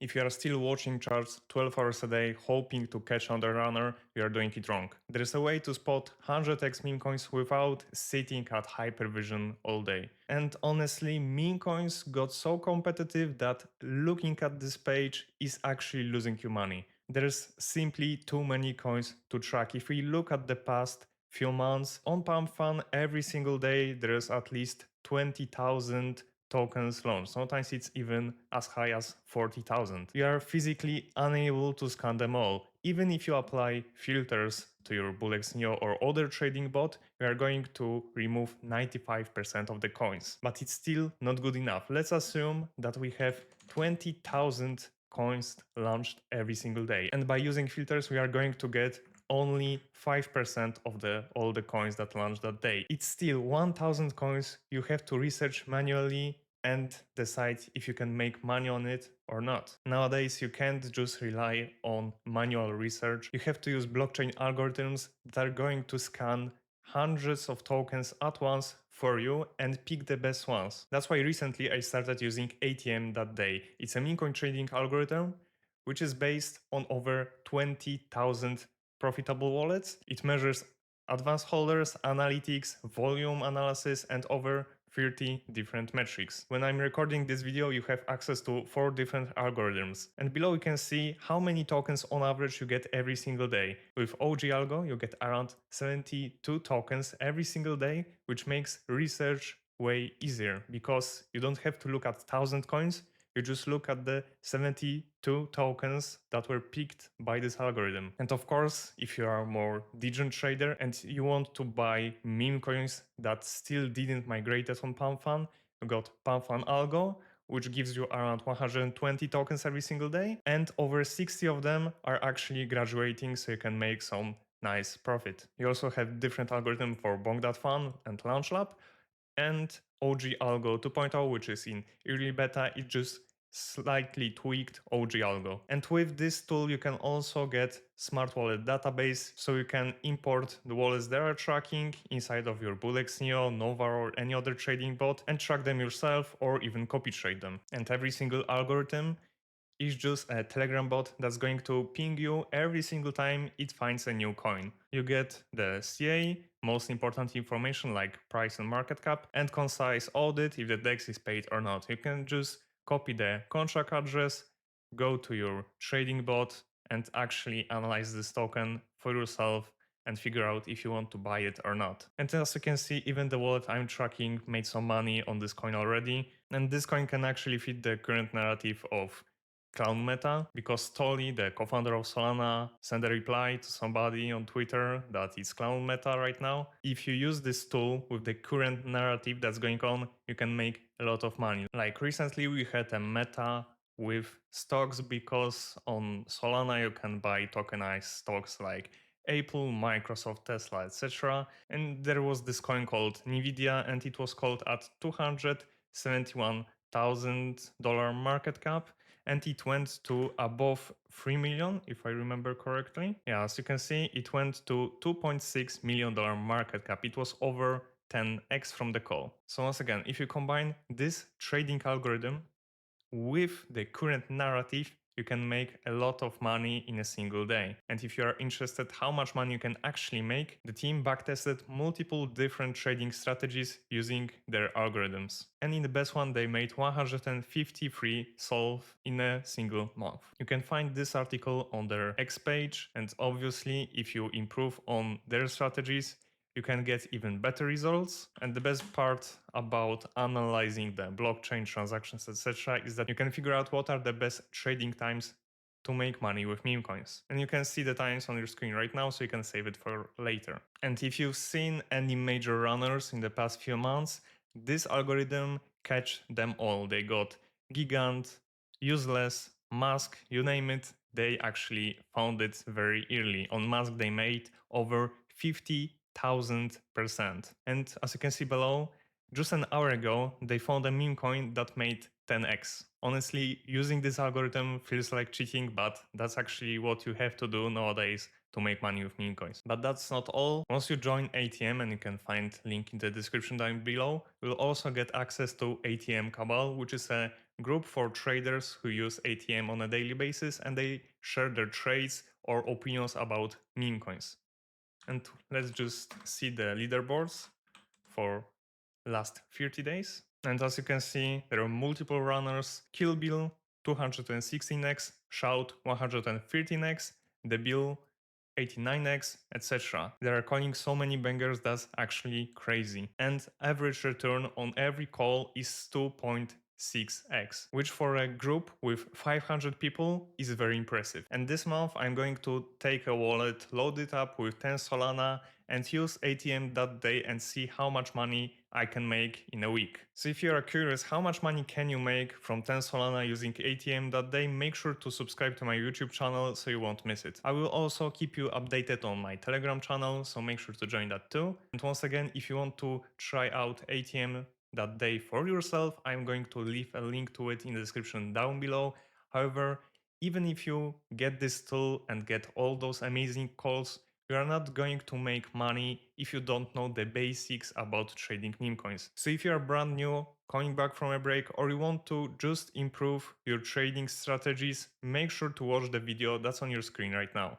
If you are still watching charts 12 hours a day hoping to catch another runner, you are doing it wrong. There is a way to spot 100x meme coins without sitting at hypervision all day. And honestly, meme coins got so competitive that looking at this page is actually losing you money. There's simply too many coins to track. If we look at the past few months, on Pump Fun every single day there's at least 20,000 tokens launched. Sometimes it's even as high as 40,000. You are physically unable to scan them all. Even if you apply filters to your BullX Neo or other trading bot, you are going to remove 95% of the coins. But it's still not good enough. Let's assume that we have 20,000 coins launched every single day. And by using filters, we are going to get only 5% of all the coins that launched that day. It's still 1000 coins you have to research manually and decide if you can make money on it or not. Nowadays, you can't just rely on manual research. You have to use blockchain algorithms that are going to scan hundreds of tokens at once for you and pick the best ones. That's why recently I started using atm.day. It's a meme coin trading algorithm which is based on over 20,000 profitable wallets. It measures advanced holders, analytics, volume analysis, and over 30 different metrics. When I'm recording this video, you have access to 4 different algorithms. And below you can see how many tokens on average you get every single day. With OG Algo, you get around 72 tokens every single day, which makes research way easier because you don't have to look at 1000 coins. You just look at the 72 tokens that were picked by this algorithm. And of course, if you are a more degen trader and you want to buy meme coins that still didn't migrate on PumpFun, you got PumpFun Algo, which gives you around 120 tokens every single day. And over 60 of them are actually graduating, so you can make some nice profit. You also have different algorithm for Bonk.Fun and LaunchLab, and OG Algo 2.0, which is in early beta. It just slightly tweaked OG Algo. And with this tool, you can also get smart wallet database, so you can import the wallets that are tracking inside of your BullX Neo, Nova, or any other trading bot and track them yourself or even copy trade them. And every single algorithm is just a Telegram bot that's going to ping you every single time it finds a new coin. You get the CA, most important information like price and market cap, and concise audit if the DEX is paid or not. You can just copy the contract address, go to your trading bot, and actually analyze this token for yourself and figure out if you want to buy it or not. And as you can see, even the wallet I'm tracking made some money on this coin already. And this coin can actually fit the current narrative of clown meta, because Tolly, the co-founder of Solana, sent a reply to somebody on Twitter that it's clown meta right now. If you use this tool with the current narrative that's going on, you can make a lot of money. Like recently we had a meta with stocks, because on Solana you can buy tokenized stocks like Apple, Microsoft, Tesla, etc. And there was this coin called Nvidia, and it was called at $271,000 market cap, and it went to above 3 million, if I remember correctly. Yeah, as you can see, it went to $2.6 million market cap. It was over 10x from the call. So once again, if you combine this trading algorithm with the current narrative, you can make a lot of money in a single day. And if you are interested how much money you can actually make, the team backtested multiple different trading strategies using their algorithms. And in the best one, they made 153 solve in a single month. You can find this article on their X page, and obviously if you improve on their strategies, you can get even better results. And the best part about analyzing the blockchain transactions, etc., is that you can figure out what are the best trading times to make money with meme coins. And you can see the times on your screen right now, so you can save it for later. And if you've seen any major runners in the past few months, this algorithm catch them all. They got Gigant, Useless, Mask, you name it, they actually found it very early. On Mask they made over 50,000%. And as you can see below, just an hour ago, they found a meme coin that made 10x. Honestly, using this algorithm feels like cheating, but that's actually what you have to do nowadays to make money with meme coins. But that's not all. Once you join ATM, and you can find link in the description down below, you'll also get access to ATM Cabal, which is a group for traders who use ATM on a daily basis and they share their trades or opinions about meme coins. And let's just see the leaderboards for last 30 days. And as you can see, there are multiple runners: Kill Bill 216x, Shout 113x, The Bill 89x, etc. They are calling so many bangers that's actually crazy. And average return on every call is 2.6x, which for a group with 500 people is very impressive. And this month I'm going to take a wallet, load it up with 10 Solana, and use atm.day and see how much money I can make in a week. So if you are curious how much money can you make from 10 Solana using atm.day, make sure to subscribe to my YouTube channel so you won't miss it. I will also keep you updated on my Telegram channel, so make sure to join that too. And once again, if you want to try out atm.day for yourself, I'm going to leave a link to it in the description down below. However, even if you get this tool and get all those amazing calls, you are not going to make money if you don't know the basics about trading meme coins. So if you are brand new, coming back from a break, or you want to just improve your trading strategies, make sure to watch the video that's on your screen right now.